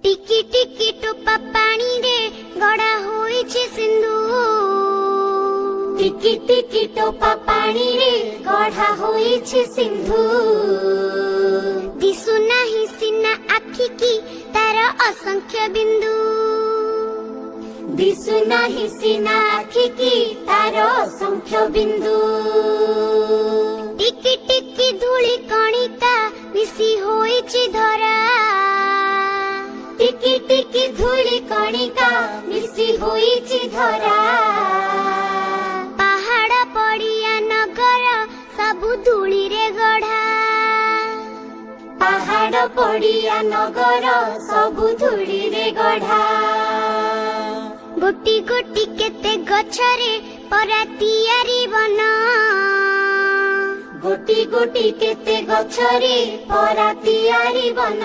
टिकी टिकी टोपा पानी रे गड़ा होइछे सिंधु। टिकी टिकी टोपा पानी रे गड़ा होइछे सिंधु। दिसु नाही सिना आखि की तार असंख्य बिंदु। दिसु नाही सिना आखि की तार असंख्य बिंदु। टिकी टिकी धूली कणिका मिसी होइछे धरा। टिकी टिकी धूली कणिका मिसी होइछे धरा। पहाड़ पड़िया नगर सबु धूली रे गढ़ा। पहाड़ पड़िया नगर सबु धूली रे गढ़ा। गोटी गोटी केते गछरे परा तियारी बन। गोटी गोटी केते गछरे परा तियारी बन।